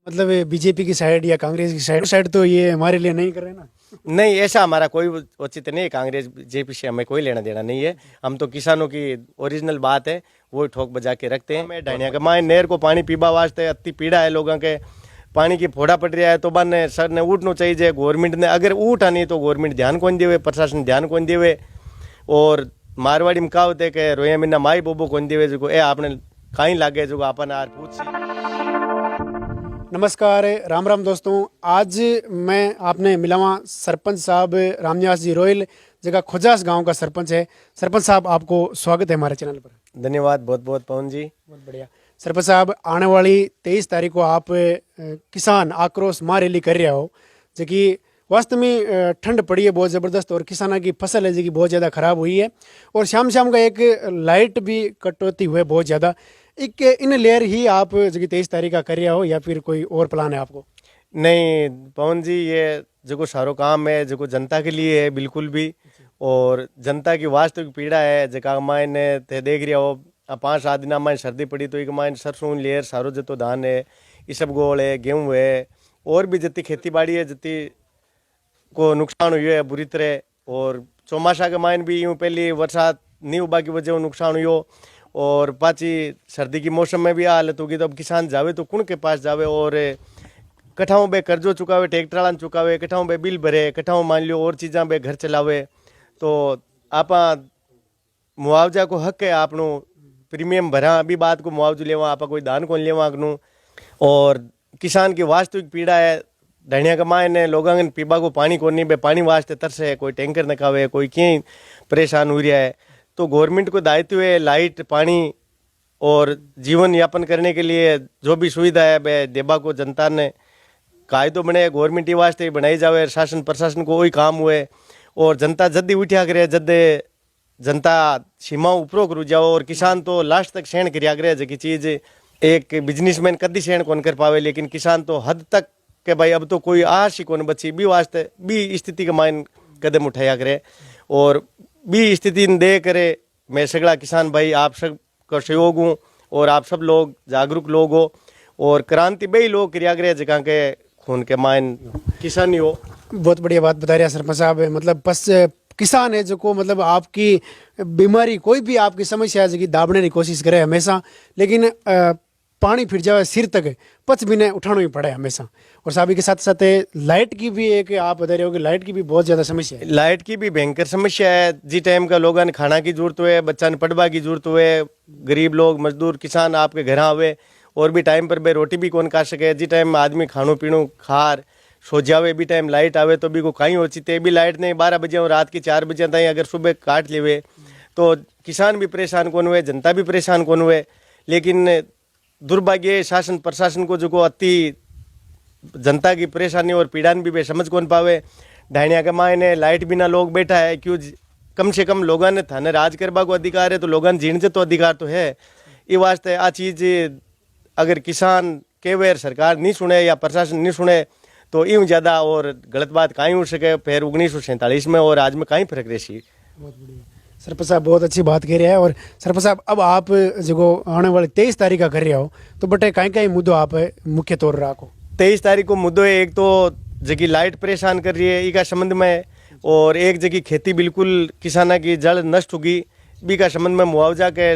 मतलब बीजेपी की साइड या कांग्रेस की साइड तो ये हमारे लिए नहीं कर रहे ना। नहीं, ऐसा हमारा कोई औचित्य नहीं है। कांग्रेस जेपी से हमें कोई लेना देना नहीं है। हम तो किसानों की ओरिजिनल बात है वो ठोक बजा के रखते हैं। मैं ढाणिया के माए नहर को पानी पीबा वास्ते अति पीड़ा है लोगों के, पानी की फोड़ा पड़ रहा है। तो बन सर ने उठना चाहिए, गवर्नमेंट ने अगर उठा नहीं तो गवर्नमेंट ध्यान कौन देवे, प्रशासन ध्यान कौन देवे। और मारवाड़ी में कहावत है कि रोया मीना माई बोबो कौन देवे, जो ए आपने कहीं लागे जो अपन आर पूछ। नमस्कार, राम राम दोस्तों। आज मैं आपने मिलावा सरपंच साहब रामनिवास जी रोयल जगह खुजास गांव का सरपंच है। सरपंच साहब, आपको स्वागत है हमारे चैनल पर। धन्यवाद बहुत बहुत पवन जी। बहुत बढ़िया। सरपंच साहब, आने वाली 23 तारीख को आप किसान आक्रोश महारैली कर रहे हो, जो कि वास्तव में ठंड पड़ी है बहुत ज़बरदस्त और किसानों की फसल है जो कि बहुत ज़्यादा ख़राब हुई है। और शाम शाम का एक लाइट भी कटौती हुई बहुत ज़्यादा। एक इन लेयर ही आप जो कि 23 तारीख का कर रहे हो या फिर कोई और प्लान है आपको? नहीं पवन जी, ये जो सारो काम है जो जनता के लिए है बिल्कुल भी। और जनता की वास्तविक पीड़ा है जका मायने ते देख रहा हो। 5-7 दिन में सर्दी पड़ी तो एक मायने सरसों लेर सारो जतो धान है, इसबगोल है, गेहूँ है, और भी जितनी खेती बाड़ी है जितनी को नुकसान हुई है बुरी तरह। और चौमासा के मायने भी यूँ पहली बरसात नहीं उबा की वजह नुकसान हुई हो। और पाची सर्दी की मौसम में भी हालत होगी। तो अब किसान जावे तो कुण के पास जावे। और कठाओं बे कर्जो चुकावे, ट्रैक्टर चुकावे, कठाओं बे बिल भरे, कठाओं मान लियो और चीज़ा बे घर चलावे। तो आपा मुआवजा को हक है आपनो, प्रीमियम भरा अभी बात को मुआवजो लेवा, आपा कोई दान कौन लेवा आपनू। और किसान की वास्तविक पीड़ा है ढाणिया कमाए ने लोगों ने पीबा को पानी को नहीं बे, पानी वास्ते तरसे है, कोई टैंकर नकावे, कोई क्यों परेशान हो रहा है। तो गवर्नमेंट को दायित्व है लाइट, पानी और जीवन यापन करने के लिए जो भी सुविधा है बे देबा को जनता ने कायदो बने गवर्नमेंट ही वास्ते बनाई जावे। शासन प्रशासन को वही काम हुए और जनता जल्दी उठा करे, जद जनता सीमा उपरो करू जाओ। और किसान तो लास्ट तक सहन करिया करे, जो चीज़ एक बिजनेसमैन कदी सहन कौन कर पावे, लेकिन किसान तो हद तक के भाई अब तो कोई आश ही कौन बची भी वास्ते भी स्थिति के मायन कदम उठाया करे। और भी स्थिति दे करे मैं सगला किसान भाई आप सब का सहयोग हूँ और आप सब लोग जागरूक लोग हो और क्रांति बे लोग क्रिया करे जगह के खून के मायन किसान ही हो। बहुत बढ़िया बात बता रहे हैं सरपंच साहब। मतलब बस किसान है जो को मतलब आपकी बीमारी कोई भी आपकी समस्या है जो कि दाबने की कोशिश करे हमेशा, लेकिन पानी फिर जाए सिर तक पच भी नहीं उठाना ही पड़े हमेशा। और साहब के साथ साथ लाइट की भी एक आप बता रहे हो कि लाइट की भी बहुत ज़्यादा समस्या है। लाइट की भी भयंकर समस्या है। जी टाइम का लोगों ने खाना की जरूरत है, बच्चा ने पढ़वा की जरूरत है, गरीब लोग मजदूर किसान आपके घर आवे और भी टाइम पर बे रोटी भी कौन खा सके। जी टाइम आदमी खानो पीनो खार सो जावे, भी टाइम लाइट आवे तो भी को कहीं हो चिते भी लाइट नहीं 12 बजे और रात की 4 बजे तक अगर सुबह काट लेवे तो किसान भी परेशान कौन हुए, जनता भी परेशान कौन हुए। लेकिन दुर्भाग्य शासन प्रशासन को जो को अति जनता की परेशानी और पीड़ा भी वे समझ कौन पावे। ढाणिया के मायने लाइट बिना लोग बैठा है क्यों, कम से कम लोगों ने थाने राज करवा को अधिकार है तो लोगों ने जीने तो अधिकार तो है। ये वास्ते आ चीज़ अगर किसान के वेर सरकार नहीं सुने या प्रशासन नहीं सुने तो यूँ ज़्यादा और गलत बात कहीं हो सके। फिर 1947 में और आज में कहीं फर्क रही। बहुत बढ़िया सरपंच साहब, बहुत अच्छी बात कह रहे हैं। और सरपंच साहब, अब आप जो आने वाले 23 तारीख का कर रहे हो तो बटे कहीं कहीं मुद्दों आप मुख्य तौर रखो। 23 तारीख को मुद्दों है, एक तो जगह लाइट परेशान कर रही है इसका संबंध में, और एक जगह खेती बिल्कुल किसाना की जड़ नष्ट होगी बी का संबंध में मुआवजा के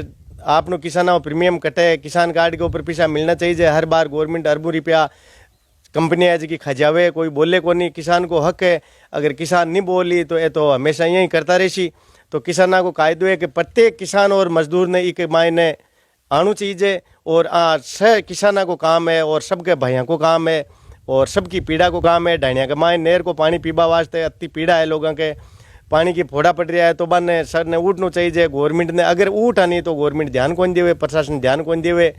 आपनो किसाना प्रीमियम कटे, किसान कार्ड के ऊपर पैसा मिलना चाहिए। हर बार गवर्नमेंट अरबों रुपया कंपनी है जी खजावे, कोई बोले को नहीं, किसान को हक है। अगर किसान नहीं बोली तो ये तो हमेशा यही करता रही। तो किसाना को कायदो है कि प्रत्येक किसान और मजदूर ने एक मायने आनू चाहिए। और किसाना को काम है और सबके भाइयों को काम है और सबकी पीड़ा को काम है। ढाणिया के मायने नहर को पानी पीबा वास्ते अति पीड़ा है लोगों के, पानी की फोड़ा पड़ रहा है। तो बन सर ने उठना चाहिए, गवर्नमेंट ने अगर उठा नहीं तो गवर्नमेंट ध्यान कौन देवे, प्रशासन ध्यान कौन देवे।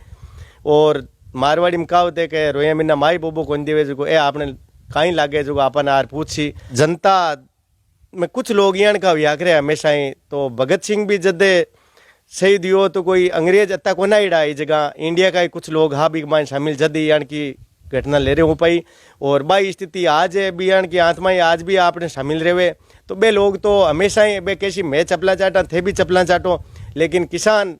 और मारवाड़ी में कहावत है कि रोया मीना माई बोबो कौन देवे, जो ए आपने कहीं लागे जो अपन आर पूछी। जनता में कुछ लोग यान का व्याक रहे हमेशा ही। तो भगत सिंह भी जद शहीद हो तो कोई अंग्रेज अत्ता को ना इड़ा जगह इंडिया का ही कुछ लोग हाँ भी मान शामिल जद यान की घटना ले रहे हो पाई। और बाई स्थिति आज है भी यान की आत्मा ही आज भी आपने शामिल रहे। तो बे लोग तो हमेशा ही बे कैसी मैं चपला चाटा थे भी चपला चाटो, लेकिन किसान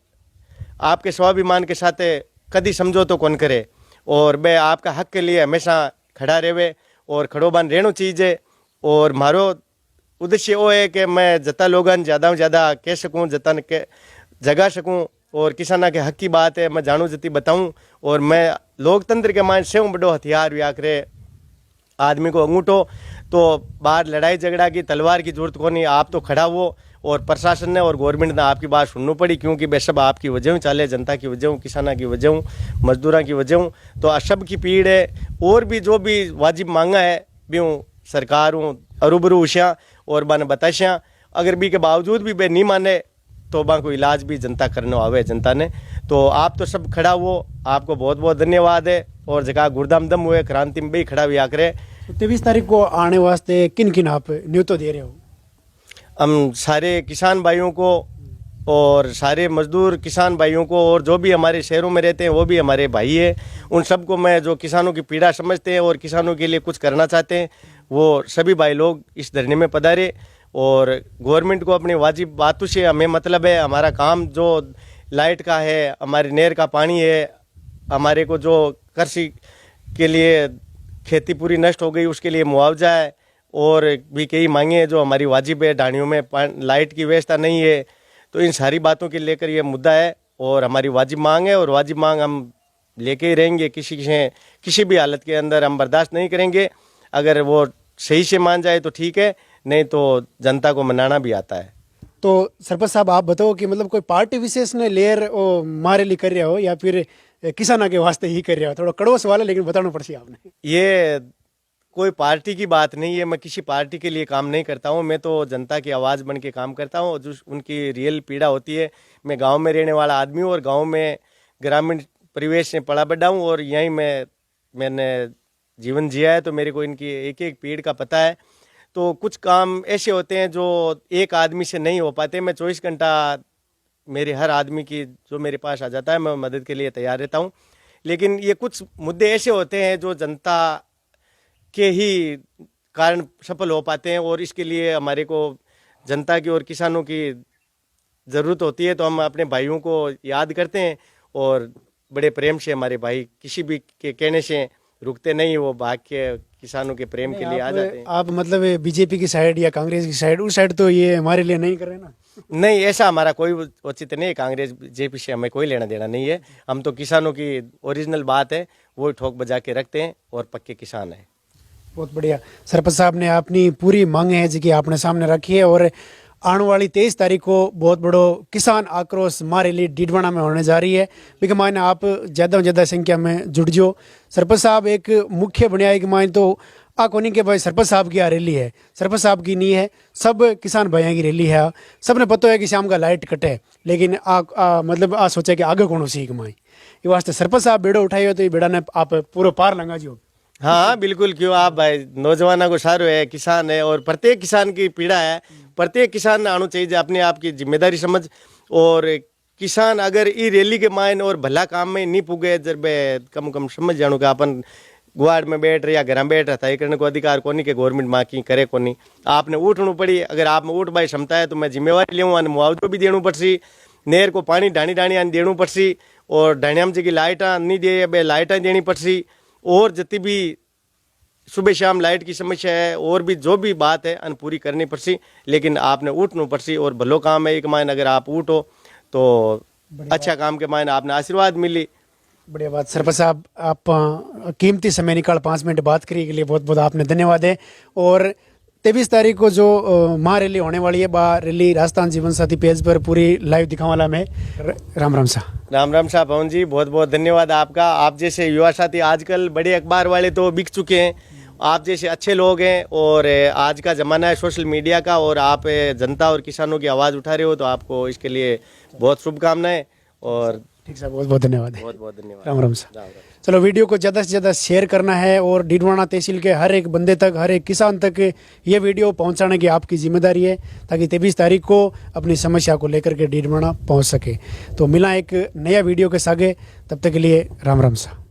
आपके स्वाभिमान के साथ कदी समझो तो कौन करे। और मैं आपका हक के लिए हमेशा खड़ा रहे और खड़ो बन रहना चाहिए। और मारो उद्देश्य वो है कि मैं जता लोगन ज़्यादा से ज़्यादा कह सकूँ, जता के जगा सकूँ और किसाना के हक की बात है मैं जानूँ जती बताऊँ। और मैं लोकतंत्र के मान से बड़ो हथियार भी आखिर आदमी को अंगूठो तो बाहर लड़ाई झगड़ा की तलवार की जरूरत को नहीं। आप तो खड़ा हो और प्रशासन ने और गवर्नमेंट ने आपकी बात सुननी पड़ी, क्योंकि वे सब आपकी वजह चाले, जनता की वजह, किसाना की वजह, मजदूरों की वजह। तो सब की पीड़ है और भी जो भी वाजिब मांगा है भी हूँ सरकार हूँ अरूबरू उशिया और बन बताशा। अगर भी के बावजूद भी वे नहीं माने तो बा को इलाज भी जनता करने आवे जनता ने। तो आप तो सब खड़ा हो, आपको बहुत बहुत धन्यवाद है। और जगह गुरदाम दम हुए क्रांति में भी खड़ा हुआ आकर 23 तारीख को आने वास्ते किन किन आप न्योतो दे रहे हो? हम सारे किसान भाइयों को और सारे मजदूर किसान भाइयों को और जो भी हमारे शहरों में रहते हैं वो भी हमारे भाई है, उन सबको मैं जो किसानों की पीड़ा समझते हैं और किसानों के लिए कुछ करना चाहते हैं वो सभी भाई लोग इस धरने में पधारे। और गवर्नमेंट को अपनी वाजिब बातों से हमें मतलब है, हमारा काम जो लाइट का है, हमारी नहर का पानी है, हमारे को जो कृषि के लिए खेती पूरी नष्ट हो गई उसके लिए मुआवजा है और भी कई मांगे हैं जो हमारी वाजिब है। ढाणियों में लाइट की व्यवस्था नहीं है, तो इन सारी बातों के लेकर ये मुद्दा है और हमारी वाजिब मांग है और वाजिब मांग हम लेके ही रहेंगे। किसी भी हालत के अंदर हम बर्दाश्त नहीं करेंगे। अगर वो सही से मान जाए तो ठीक है, नहीं तो जनता को मनाना भी आता है। तो सरपंच साहब आप बताओ कि मतलब कोई पार्टी विशेष ने लेयर ओ मारे ली कर रहा हो या फिर किसाना के वास्ते ही कर रहा हो? थोड़ा कड़वा सवाल है लेकिन बताना पड़सी आपने। ये कोई पार्टी की बात नहीं है, मैं किसी पार्टी के लिए काम नहीं करता हूँ, मैं तो जनता की आवाज़ बन के काम करता हूँ। जो उनकी रियल पीड़ा होती है, मैं गांव में रहने वाला आदमी हूँ और गांव में ग्रामीण परिवेश में पला बढ़ा हूँ और यहीं मैंने जीवन जिया है, तो मेरे को इनकी एक एक पीड़ का पता है। तो कुछ काम ऐसे होते हैं जो एक आदमी से नहीं हो पाते। मैं 24 घंटा मेरे हर आदमी की जो मेरे पास आ जाता है मैं मदद के लिए तैयार रहता हूँ। लेकिन ये कुछ मुद्दे ऐसे होते हैं जो जनता के ही कारण सफल हो पाते हैं और इसके लिए हमारे को जनता की और किसानों की ज़रूरत होती है। तो हम अपने भाइयों को याद करते हैं और बड़े प्रेम से हमारे भाई किसी भी के कहने से रुकते नहीं, वो भाग के किसानों के प्रेम के लिए आ जाते हैं। आप मतलब बीजेपी की साइड या कांग्रेस की साइड, उस साइड तो ये हमारे लिए नहीं कर रहे ना? नहीं, ऐसा हमारा कोई औचित्य नहीं है। कांग्रेस बीजेपी से हमें कोई लेना देना नहीं है। हम तो किसानों की ओरिजिनल बात है वो ठोक बजा के रखते हैं और पक्के किसान हैं। बहुत बढ़िया। सरपंच साहब ने अपनी पूरी मांग है जी कि आपने सामने रखी है और आने वाली 23 तारीख को बहुत बड़ो किसान आक्रोश महारैली डीडवाना में होने जा रही है। बिके मायने आप ज़्यादा से ज़्यादा संख्या में जुट जो। सरपंच साहब एक मुख्य बुनियादी के मायने तो आ कोनी के भाई सरपंच साहब की रैली है, सरपंच साहब की नहीं है, सब किसान भाइयों की रैली है। सबने पता है कि शाम का लाइट कटे, लेकिन मतलब आ सोचे कि आगे कौन सी कमाई ये वास्ते सरपंच साहब बेड़ो उठाइयो तो ये बेड़ा ने आप पूरा पार लंगा जो। हाँ बिल्कुल, क्यों आप भाई नौजवानों को सारो है, किसान है और प्रत्येक किसान की पीड़ा है। प्रत्येक किसान ने आना चाहिए अपने आप की जिम्मेदारी समझ। और किसान अगर ई रैली के मायने और भला काम में नहीं पुगे, जब कम समझ जानो कि अपन गुआड़ में बैठ रहे या घर में बैठ रहा था, करने को अधिकार कोनी के गवर्नमेंट माँ की करे कोनी। आपने उठनू पड़ी, अगर आप में उठ भाई क्षमता है तो मैं जिम्मेवारी लूँ, मुआवजो भी देना पड़सी, नहर को पानी ढाणी देना पड़सी और ढाणिया में जी लाइटा नहीं दे लाइटा देनी पड़सी और जितनी भी सुबह शाम लाइट की समस्या है और भी जो भी बात है अन पूरी करनी पड़सी। लेकिन आपने उठनू पड़सी और भलो काम है एक मायने, अगर आप उठो तो अच्छा काम के मायने आपने आशीर्वाद मिली। बढ़िया बात। सरपंच साहब आप कीमती समय निकाल 5 मिनट बात करने के लिए बहुत बहुत आपने धन्यवाद है। और 23 तारीख को जो महारैली होने वाली है, बा रैली राजस्थान जीवन साथी पेज पर पूरी लाइव दिखाने वाला मैं। राम राम साहब। राम राम साहब पवन जी, बहुत बहुत धन्यवाद आपका। आप जैसे युवा साथी आजकल बड़े अखबार वाले तो बिक चुके हैं, आप जैसे अच्छे लोग हैं और आज का ज़माना है सोशल मीडिया का और आप जनता और किसानों की आवाज़ उठा रहे हो, तो आपको इसके लिए बहुत शुभकामनाएं। और ठीक साहब, बहुत बहुत धन्यवाद है। बहुत बहुत धन्यवाद। राम राम साहब। चलो वीडियो को ज़्यादा से ज़्यादा शेयर करना है और डीडवाना तहसील के हर एक बंदे तक, हर एक किसान तक ये वीडियो पहुंचाने की आपकी जिम्मेदारी है, ताकि 23 तारीख को अपनी समस्या को लेकर के डीडवाना पहुंच सके। तो मिला एक नया वीडियो के सागे, तब तक के लिए राम राम साहब।